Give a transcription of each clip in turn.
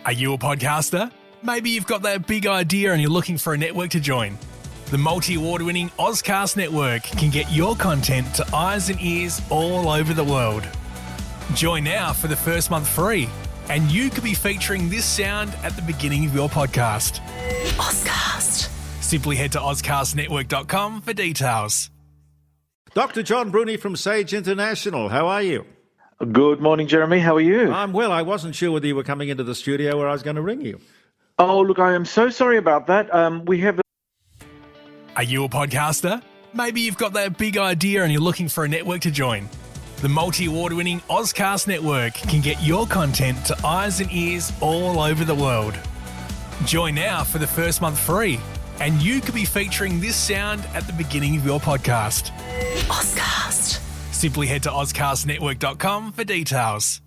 Are you a podcaster? Maybe you've got that big idea and you're looking for a network to join. The multi-award-winning Auscast network can get your content to eyes and ears all over the world. Join now for the first month free, and you could be featuring this sound at the beginning of your podcast. Auscast. Simply head to auscastnetwork.com for details. Dr. John Bruni from Sage International, how are you? Good morning, Jeremy. How are you? I'm well. I wasn't sure whether you were coming into the studio or I was going to ring you. Oh, look, I am so sorry about that. Are you a podcaster? Maybe you've got that big idea and you're looking for a network to join. The multi-award-winning Auscast network can get your content to eyes and ears all over the world. Join now for the first month free, and you could be featuring this sound at the beginning of your podcast. Auscast. Simply head to auscastnetwork.com for details.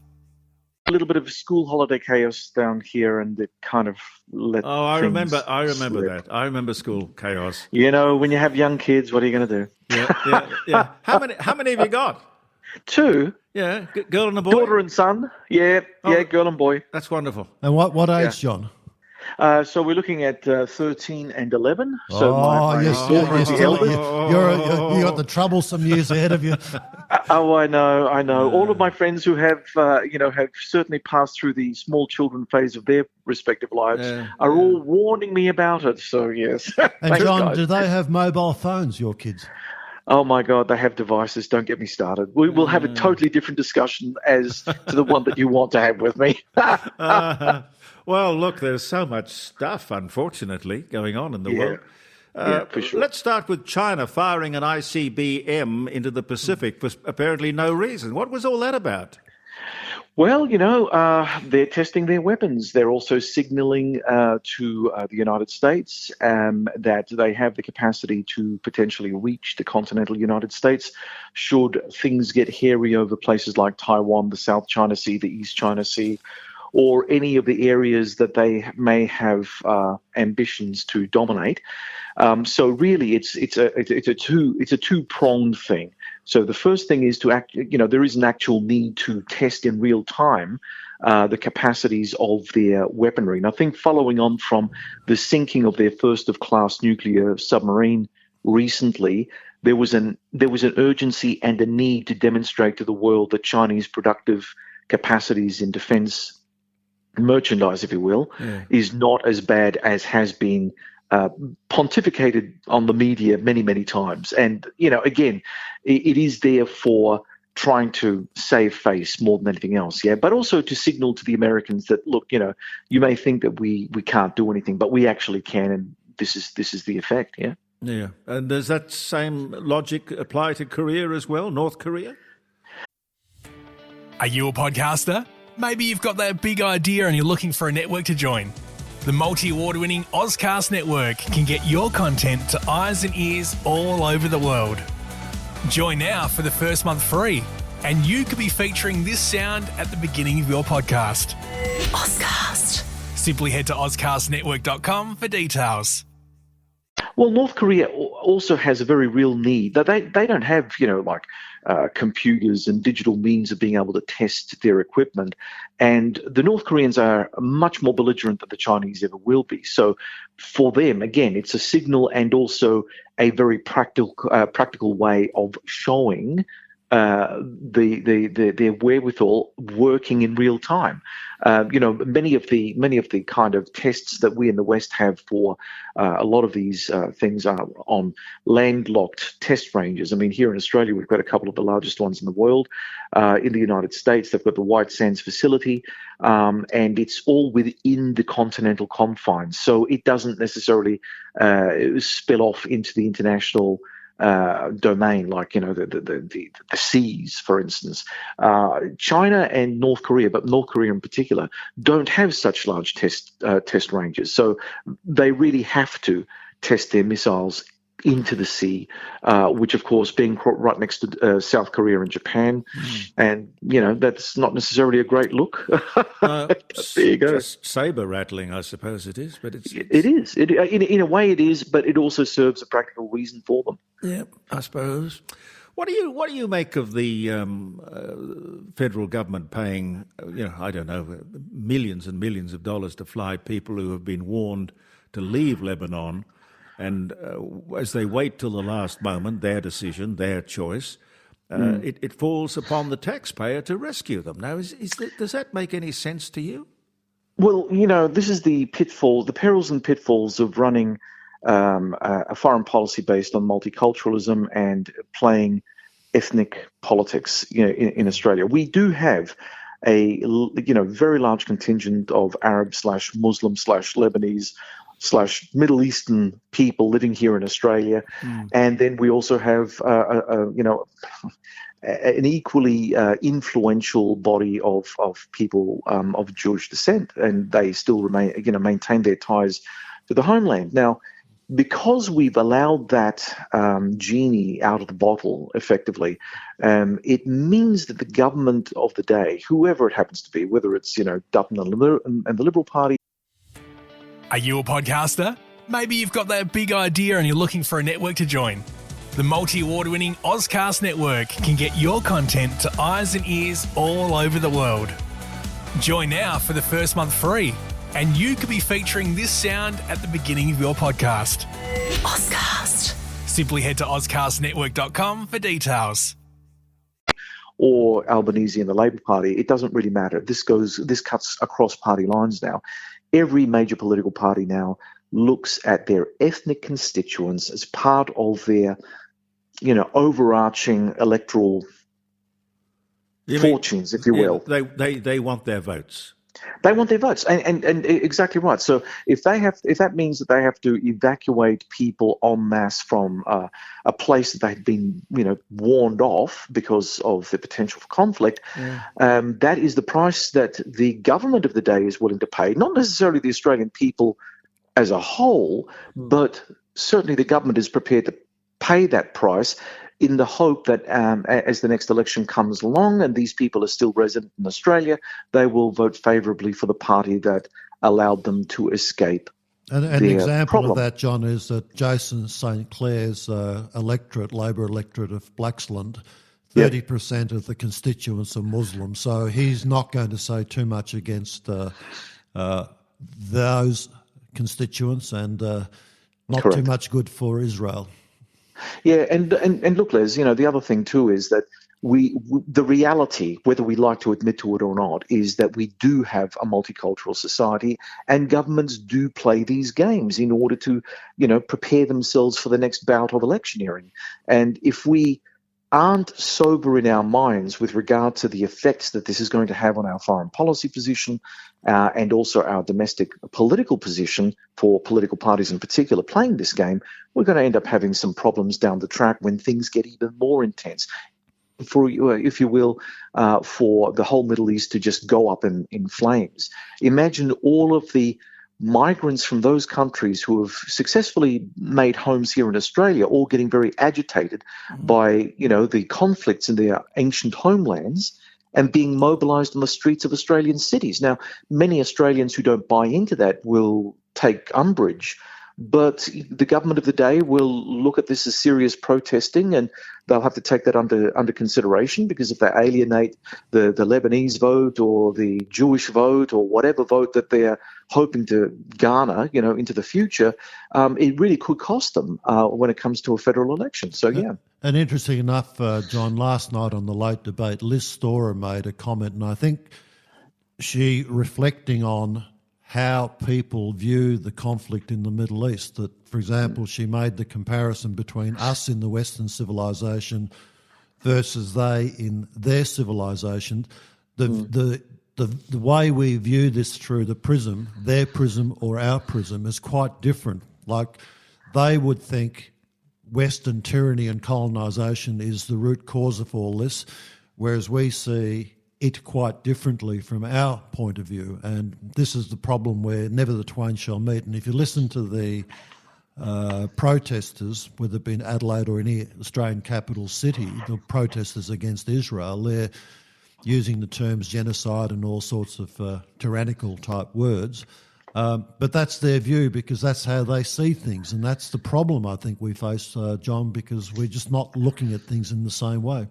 A little bit of school holiday chaos down here, and it kind of let. Oh, I remember slip. that. I remember school chaos. You know, when you have young kids, what are you going to do? Yeah. How many have you got? 2. Yeah, girl and a boy. Daughter and son. Yeah, girl and boy. That's wonderful. And what age, John? So we're looking at 13 and 11. You got the troublesome years ahead of you. Oh, I know. All of my friends who have certainly passed through the small children phase of their respective lives are all warning me about it. So yes. And John, do they have mobile phones, your kids? Oh my God, they have devices. Don't get me started. We will have a totally different discussion as to the one that you want to have with me. Well, look, there's so much stuff, unfortunately, going on in the world. For sure. Let's start with China firing an ICBM into the Pacific for apparently no reason. What was all that about? Well, they're testing their weapons. They're also signaling to the United States that they have the capacity to potentially reach the continental United States should things get hairy over places like Taiwan, the South China Sea, the East China Sea, or any of the areas that they may have ambitions to dominate. So really, it's a two-pronged thing. So the first thing is there is an actual need to test in real time the capacities of their weaponry. And I think following on from the sinking of their first-of-class nuclear submarine recently, there was an urgency and a need to demonstrate to the world that Chinese productive capacities in defense merchandise, if you will, is not as bad as has been pontificated on the media many, many times. And, again, it is there for trying to save face more than anything else, but also to signal to the Americans that, look, you may think that we can't do anything, but we actually can, and this is the effect, Yeah, and does that same logic apply to Korea as well, North Korea? Are you a podcaster? Maybe you've got that big idea and you're looking for a network to join. The multi-award-winning Auscast network can get your content to eyes and ears all over the world. Join now for the first month free, and you could be featuring this sound at the beginning of your podcast. Auscast. Simply head to auscastnetwork.com for details. Well, North Korea also has a very real need. They don't have, computers and digital means of being able to test their equipment. And the North Koreans are much more belligerent than the Chinese ever will be. So for them, again, it's a signal and also a very practical way of showing their wherewithal working in real time. Many of the kind of tests that we in the West have for a lot of these things are on landlocked test ranges. I mean, here in Australia, we've got a couple of the largest ones in the world. In the United States, they've got the White Sands facility, and it's all within the continental confines. So it doesn't necessarily spill off into the international domain, like the seas, for instance. China and North Korea, but North Korea in particular, don't have such large test ranges, so they really have to test their missiles into the sea, which of course being right next to South Korea and Japan, and that's not necessarily a great look. There you go. Just saber rattling, I suppose it is, but it is. In a way it is, but it also serves a practical reason for them. Yeah, I suppose. What do you make of the federal government paying, I don't know, millions and millions of dollars to fly people who have been warned to leave Lebanon, and as they wait till the last moment, their decision, their choice, it falls upon the taxpayer to rescue them. Now, does that make any sense to you? Well, this is the perils and pitfalls of running a foreign policy based on multiculturalism and playing ethnic politics, in Australia. We do have a very large contingent of Arab/Muslim/Lebanese/Middle Eastern people living here in Australia, and then we also have an equally influential body of people of Jewish descent, and they still maintain their ties to the homeland. Now, because we've allowed that genie out of the bottle, effectively, it means that the government of the day, whoever it happens to be, whether it's Dutton and the Liberal Party. Are you a podcaster? Maybe you've got that big idea and you're looking for a network to join. The multi-award-winning Auscast Network can get your content to eyes and ears all over the world. Join now for the first month free, and you could be featuring this sound at the beginning of your podcast. Auscast. Simply head to auscastnetwork.com for details. Or Albanese and the Labor Party, it doesn't really matter. This cuts across party lines now. Every major political party now looks at their ethnic constituents as part of their, overarching electoral fortunes, if you will. They want their votes. They want their votes, and exactly right. So if that means that they have to evacuate people en masse from a place that they've been, warned off because of the potential for conflict, that is the price that the government of the day is willing to pay. Not necessarily the Australian people as a whole, but certainly the government is prepared to pay that price in the hope that as the next election comes along and these people are still resident in Australia, they will vote favourably for the party that allowed them to escape. And an example of that, John, is that Jason St Clair's Labor electorate of Blaxland, 30% of the constituents are Muslim, so he's not going to say too much against those constituents and not Correct. Too much good for Israel. Yeah, and look, Les, the other thing too is that the reality, whether we like to admit to it or not, is that we do have a multicultural society, and governments do play these games in order to, prepare themselves for the next bout of electioneering. And if we aren't sober in our minds with regard to the effects that this is going to have on our foreign policy position and also our domestic political position for political parties in particular playing this game, we're going to end up having some problems down the track when things get even more intense. For, if you will, for the whole Middle East to just go up in flames. Imagine all of the migrants from those countries who have successfully made homes here in Australia all getting very agitated by, the conflicts in their ancient homelands and being mobilised on the streets of Australian cities. Now, many Australians who don't buy into that will take umbrage, but the government of the day will look at this as serious protesting, and they'll have to take that under consideration, because if they alienate the Lebanese vote or the Jewish vote or whatever vote that they're hoping to garner, into the future, it really could cost them when it comes to a federal election. So, yeah. And interesting enough, John, last night on the late debate, Liz Storer made a comment, and I think she, reflecting on how people view the conflict in the Middle East, that, for example, she made the comparison between us in the Western civilization versus they in their civilization. The way we view this through the prism, their prism or our prism, is quite different. Like, they would think Western tyranny and colonisation is the root cause of all this, whereas we see it quite differently from our point of view. And this is the problem where never the twain shall meet. And if you listen to the protesters, whether it be in Adelaide or any Australian capital city, the protesters against Israel, they're using the terms genocide and all sorts of tyrannical type words. But that's their view because that's how they see things. And that's the problem I think we face, John, because we're just not looking at things in the same way.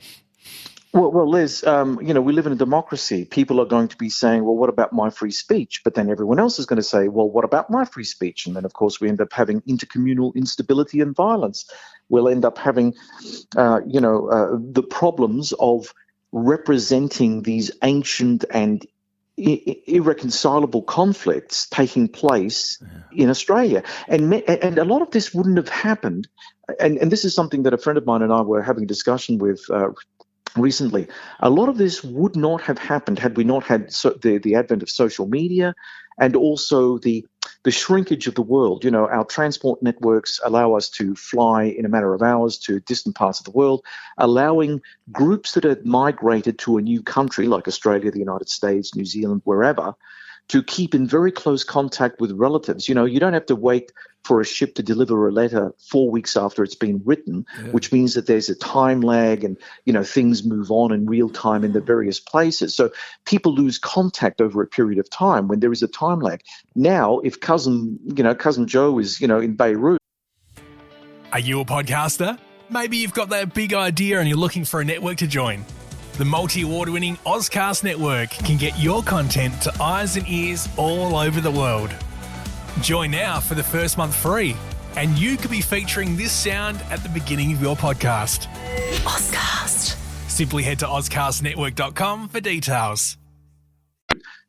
Well, Liz, we live in a democracy. People are going to be saying, well, what about my free speech? But then everyone else is going to say, well, what about my free speech? And then, of course, we end up having intercommunal instability and violence. We'll end up having, the problems of representing these ancient and irreconcilable conflicts taking place in Australia. And a lot of this wouldn't have happened. And this is something that a friend of mine and I were having a discussion with recently. A lot of this would not have happened had we not had the advent of social media and also the shrinkage of the world. Our transport networks allow us to fly in a matter of hours to distant parts of the world, allowing groups that had migrated to a new country like Australia, the United States, New Zealand, wherever, to keep in very close contact with relatives. You don't have to wait for a ship to deliver a letter 4 weeks after it's been written, which means that there's a time lag and, things move on in real time in the various places. So people lose contact over a period of time when there is a time lag. Now, if cousin Joe is, in Beirut. Are you a podcaster? Maybe you've got that big idea and you're looking for a network to join. The multi-award-winning Auscast Network can get your content to eyes and ears all over the world. Join now for the first month free, and you could be featuring this sound at the beginning of your podcast. Auscast. Simply head to auscastnetwork.com for details.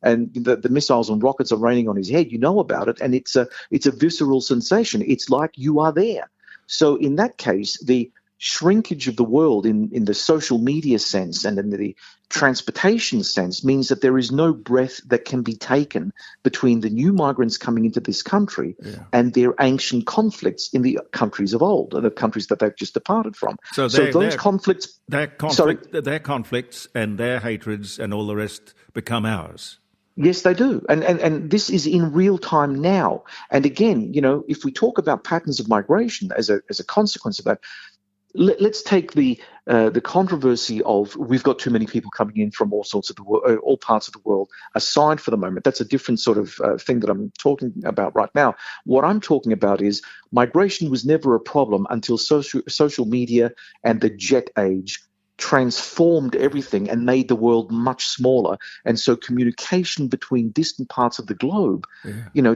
And the missiles and rockets are raining on his head. You know about it, and it's a visceral sensation. It's like you are there. So in that case, the shrinkage of the world in the social media sense and in the transportation sense means that there is no breath that can be taken between the new migrants coming into this country and their ancient conflicts in the countries of old, the countries that they've just departed from. So those conflicts, their conflicts and their hatreds and all the rest become ours. Yes, they do. And this is in real time now. And again, if we talk about patterns of migration as a consequence of that, let's take the controversy of we've got too many people coming in from all sorts of all parts of the world aside for the moment. That's a different sort of thing that I'm talking about right now. What I'm talking about is migration was never a problem until social media and the jet age transformed everything and made the world much smaller. And so communication between distant parts of the globe,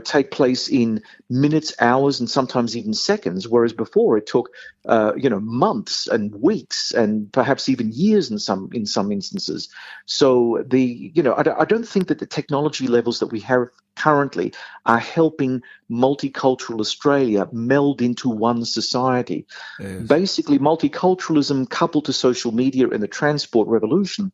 take place in minutes, hours, and sometimes even seconds, whereas before it took, months and weeks and perhaps even years in some instances. So I don't think that the technology levels that we have currently are helping multicultural Australia meld into one society. Yes. Basically, multiculturalism coupled to social media and the transport revolution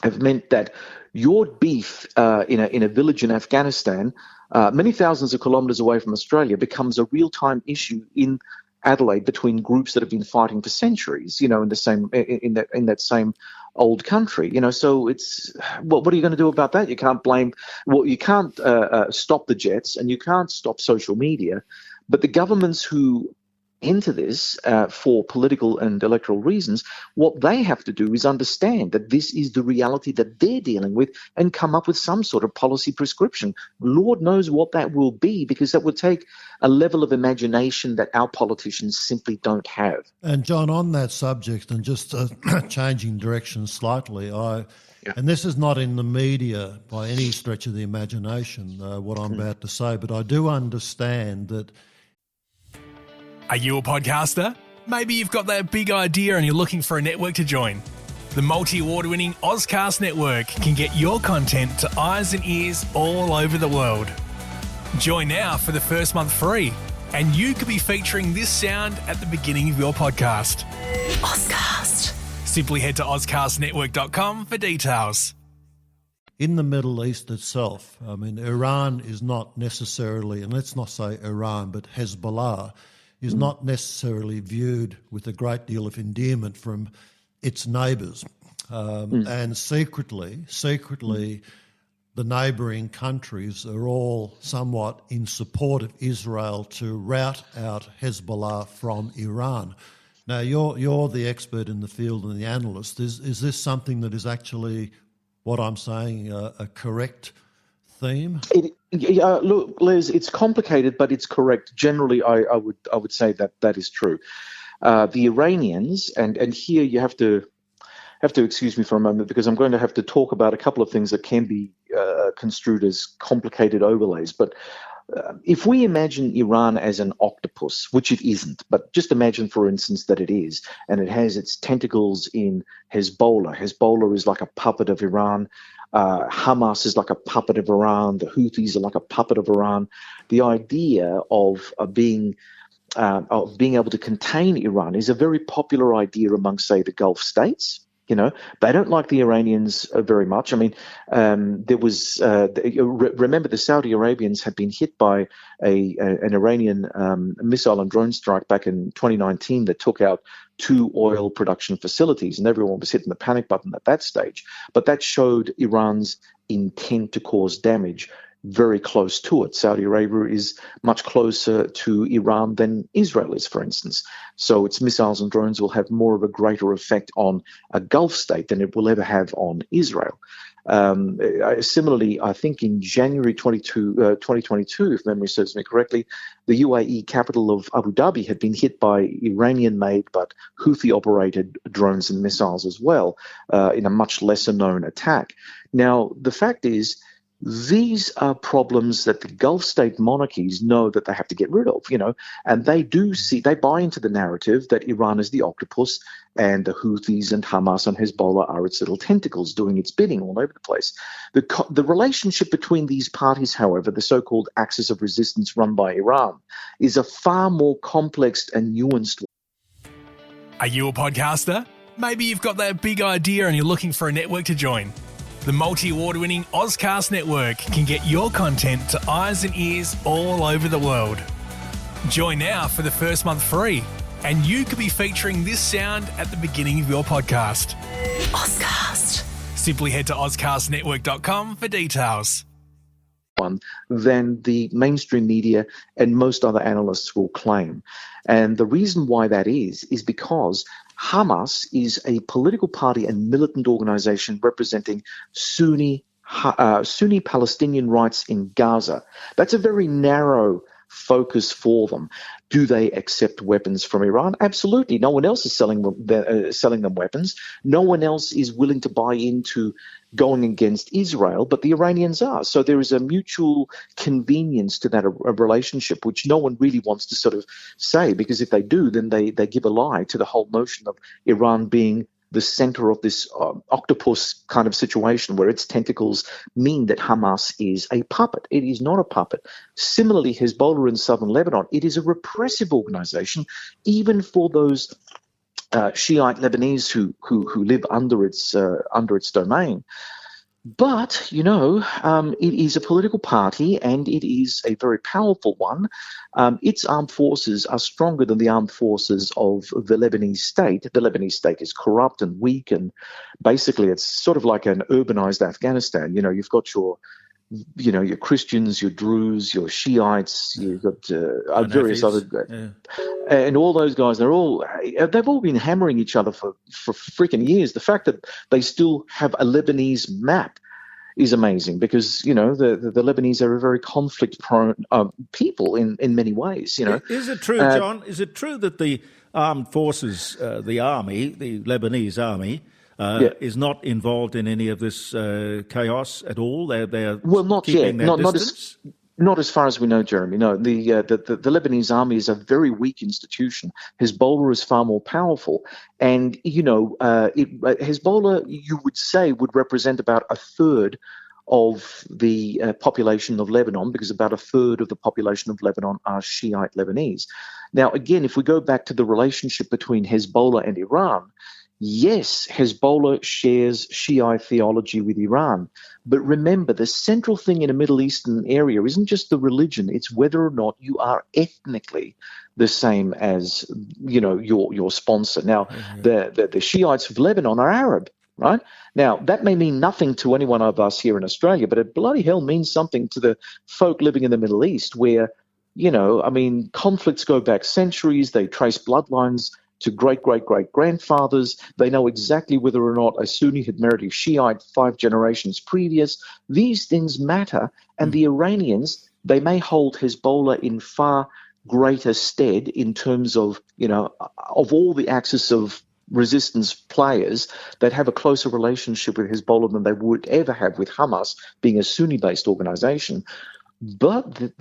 have meant that your beef in a village in Afghanistan, many thousands of kilometres away from Australia, becomes a real-time issue in Adelaide between groups that have been fighting for centuries, in that same old country, so it's what are you going to do about that? You can't stop the jets and you can't stop social media, but the governments who enter this for political and electoral reasons, what they have to do is understand that this is the reality that they're dealing with and come up with some sort of policy prescription. Lord knows what that will be, because that would take a level of imagination that our politicians simply don't have. And John, on that subject, and just changing direction slightly, and this is not in the media by any stretch of the imagination, what I'm about to say, but I do understand that. Are you a podcaster? Maybe you've got that big idea and you're looking for a network to join. The multi-award-winning Auscast Network can get your content to eyes and ears all over the world. Join now for the first month free, and you could be featuring this sound at the beginning of your podcast. Auscast. Simply head to auscastnetwork.com for details. In the Middle East itself, I mean, Iran is not necessarily, and let's not say Iran, but Hezbollah is not necessarily viewed with a great deal of endearment from its neighbours. And secretly, the neighbouring countries are all somewhat in support of Israel to rout out Hezbollah from Iran. Now, you're the expert in the field and the analyst. Is this something that is actually, what I'm saying, a correct theme? Look, Les, it's complicated, but it's correct. Generally, I would say that is true. The Iranians, and here you have to excuse me for a moment because I'm going to have to talk about a couple of things that can be construed as complicated overlays. But if we imagine Iran as an octopus, which it isn't, but just imagine, for instance, that it is, and it has its tentacles in Hezbollah. Hezbollah is like a puppet of Iran. Hamas is like a puppet of Iran. The Houthis are like a puppet of Iran. The idea of being able to contain Iran is a very popular idea among, say, the Gulf states. You know, they don't like the Iranians very much. I mean, there was remember the Saudi Arabians had been hit by an Iranian missile and drone strike back in 2019 that took out 2 oil production facilities, and everyone was hitting the panic button at that stage. But that showed Iran's intent to cause damage very close to it. Saudi Arabia is much closer to Iran than Israel is, for instance. So its missiles and drones will have more of a greater effect on a Gulf state than it will ever have on Israel. Similarly, I think in January 2022, if memory serves me correctly, the UAE capital of Abu Dhabi had been hit by Iranian-made but Houthi-operated drones and missiles as well, in a much lesser-known attack. Now, the fact is, these are problems that the Gulf state monarchies know that they have to get rid of, you know, and they buy into the narrative that Iran is the octopus and the Houthis and Hamas and Hezbollah are its little tentacles doing its bidding all over the place. The relationship between these parties, however, the so-called axis of resistance run by Iran, is a far more complex and nuanced one. Are you a podcaster? Maybe you've got that big idea and you're looking for a network to join. The multi-award-winning Auscast Network can get your content to eyes and ears all over the world. Join now for the first month free, and you could be featuring this sound at the beginning of your podcast. Auscast. Simply head to auscastnetwork.com for details. Than the mainstream media and most other analysts will claim. And the reason why that is because Hamas is a political party and militant organization representing Sunni Palestinian rights in Gaza. That's a very narrow focus for them. Do they accept weapons from Iran? Absolutely. No one else is selling them weapons. No one else is willing to buy into going against Israel, but the Iranians are. So there is a mutual convenience to that relationship, which no one really wants to sort of say, because if they do, then they give a lie to the whole notion of Iran being the center of this octopus kind of situation where its tentacles mean that Hamas is a puppet. It is not a puppet. Similarly, Hezbollah in southern Lebanon, it is a repressive organization, even for those Shiite Lebanese who live under its domain. But, you know, it is a political party and it is a very powerful one. Its armed forces are stronger than the armed forces of the Lebanese state. The Lebanese state is corrupt and weak, and basically it's sort of like an urbanized Afghanistan. You know, you've got your Christians, your Druze, your Shiites, you've got various other, and all those guys. They've all been hammering each other for freaking years. The fact that they still have a Lebanese map is amazing, because you know the Lebanese are a very conflict-prone people in many ways. You know, is it true, John? Is it true that the armed forces, the army, the Lebanese army, is not involved in any of this chaos at all? They're not keeping yet. Their distance? Not as far as we know, Jeremy. No, the Lebanese army is a very weak institution. Hezbollah is far more powerful, and you know, Hezbollah, you would say, would represent about a third of the population of Lebanon, because about a third of the population of Lebanon are Shiite Lebanese. Now, again, if we go back to the relationship between Hezbollah and Iran, yes, Hezbollah shares Shiite theology with Iran. But remember, the central thing in a Middle Eastern area isn't just the religion, it's whether or not you are ethnically the same as, you know, your sponsor. Now, the Shiites of Lebanon are Arab, right? Now, that may mean nothing to any one of us here in Australia, but it bloody hell means something to the folk living in the Middle East, where, you know, I mean, conflicts go back centuries, they trace bloodlines to great-great-great-grandfathers. They know exactly whether or not a Sunni had married a Shiite 5 generations previous. These things matter, and the Iranians, they may hold Hezbollah in far greater stead in terms of, of all the axis of resistance players that have a closer relationship with Hezbollah than they would ever have with Hamas, being a Sunni-based organization. But,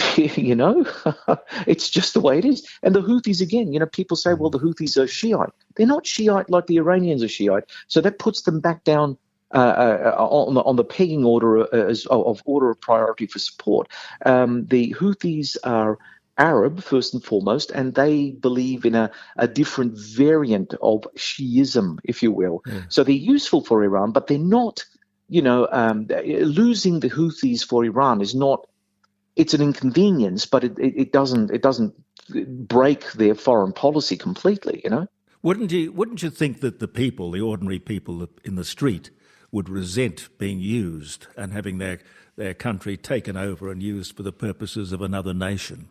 it's just the way it is. And the Houthis, again, people say, well, the Houthis are Shiite. They're not Shiite like the Iranians are Shiite. So that puts them back down on the pegging order of order of priority for support. The Houthis are Arab, first and foremost, and they believe in a different variant of Shiism, if you will. Yeah. So they're useful for Iran, but they're not, losing the Houthis for Iran is not, it's an inconvenience, but it doesn't break their foreign policy completely, Wouldn't you think that the people, the ordinary people in the street, would resent being used and having their country taken over and used for the purposes of another nation?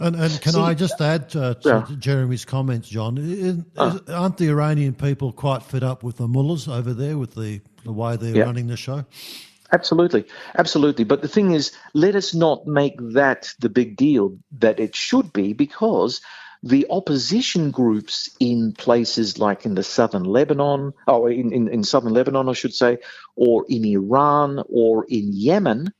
And can I just add to Jeremy's comments, John? Aren't the Iranian people quite fed up with the mullahs over there, with the way they're running the show? Absolutely. But the thing is, let us not make that the big deal that it should be, because the opposition groups in places like in the southern Lebanon, in southern Lebanon, I should say, or in Iran or in Yemen,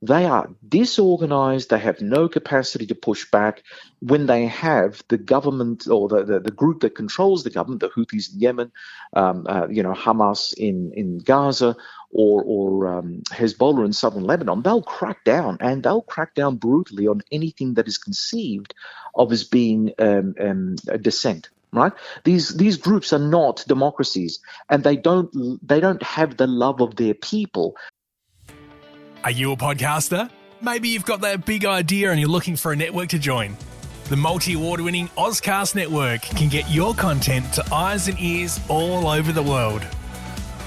they are disorganized. They have no capacity to push back. When they have the government or the group that controls the government, the Houthis in Yemen, Hamas in Gaza, or Hezbollah in southern Lebanon, they'll crack down, and they'll crack down brutally on anything that is conceived of as being a dissent. Right? These groups are not democracies, and they don't have the love of their people. Are you a podcaster? Maybe you've got that big idea and you're looking for a network to join. The multi-award-winning Auscast Network can get your content to eyes and ears all over the world.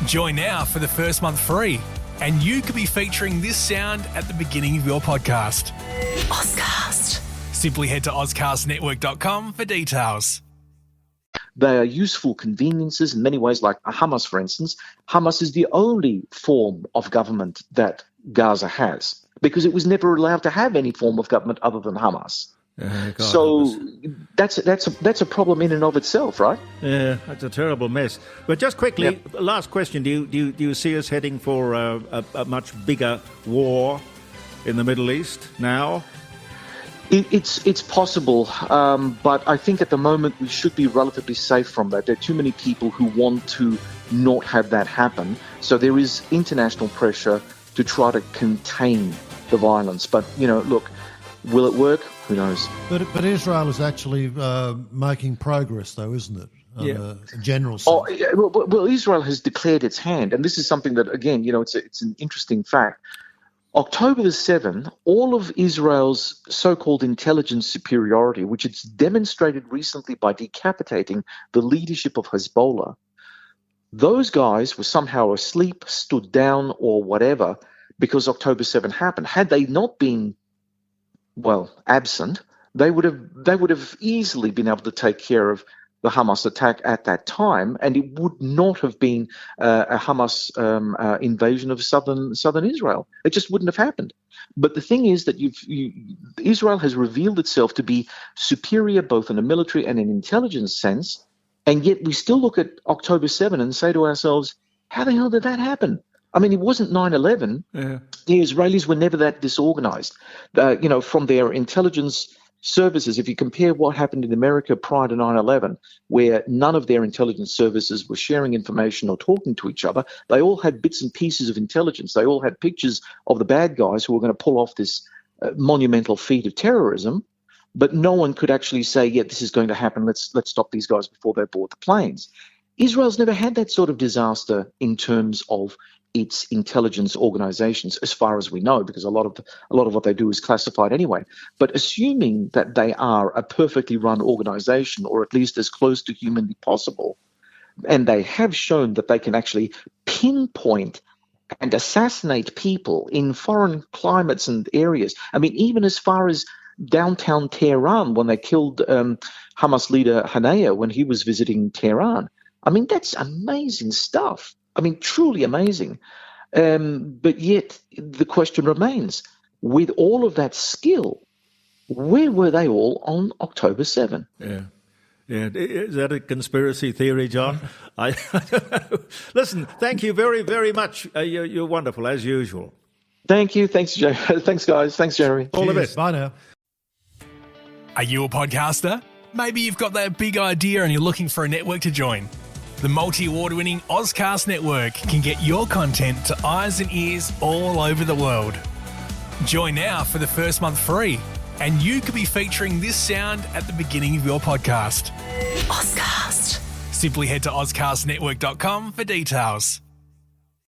Join now for the first month free, and you could be featuring this sound at the beginning of your podcast. Auscast. Simply head to auscastnetwork.com for details. They are useful conveniences in many ways, like Hamas, for instance. Hamas is the only form of government that Gaza has, because it was never allowed to have any form of government other than Hamas. So that's a problem in and of itself, right? Yeah, that's a terrible mess. But just quickly, last question: Do you see us heading for a much bigger war in the Middle East now? It's possible, but I think at the moment we should be relatively safe from that. There are too many people who want to not have that happen. So there is international pressure to try to contain the violence. But, look, will it work? Who knows? But Israel is actually making progress, though, isn't it? On a general sense. Well, Israel has declared its hand, and this is something that, again, it's an interesting fact. October the 7th, all of Israel's so-called intelligence superiority, which it's demonstrated recently by decapitating the leadership of Hezbollah, those guys were somehow asleep, stood down, or whatever, because October 7th happened. Had they not been, absent, they would have easily been able to take care of the Hamas attack at that time, and it would not have been a Hamas invasion of southern Israel. It just wouldn't have happened. But the thing is that Israel has revealed itself to be superior both in a military and an intelligence sense, and yet we still look at October 7 and say to ourselves, how the hell did that happen? I mean, it wasn't 9/11. Yeah. The Israelis were never that disorganized. From their intelligence services, if you compare what happened in America prior to 9/11, where none of their intelligence services were sharing information or talking to each other, they all had bits and pieces of intelligence. They all had pictures of the bad guys who were going to pull off this monumental feat of terrorism, but no one could actually say, this is going to happen. Let's stop these guys before they board the planes. Israel's never had that sort of disaster in terms of its intelligence organizations, as far as we know, because a lot of what they do is classified anyway. But assuming that they are a perfectly run organization, or at least as close to humanly possible, and they have shown that they can actually pinpoint and assassinate people in foreign climates and areas. I mean, even as far as downtown Tehran when they killed Hamas leader Haniyeh when he was visiting Tehran. I mean, that's amazing stuff. I mean, truly amazing. But yet the question remains, with all of that skill, where were they all on October 7? Yeah. Is that a conspiracy theory, John? I don't know. Listen, thank you very, very much. You're wonderful, as usual. Thank you. Thanks, thanks, guys. Thanks, Jeremy. All the best. Bye now. Are you a podcaster? Maybe you've got that big idea and you're looking for a network to join. The multi-award-winning Auscast Network can get your content to eyes and ears all over the world. Join now for the first month free, and you could be featuring this sound at the beginning of your podcast. Auscast. Simply head to auscastnetwork.com for details.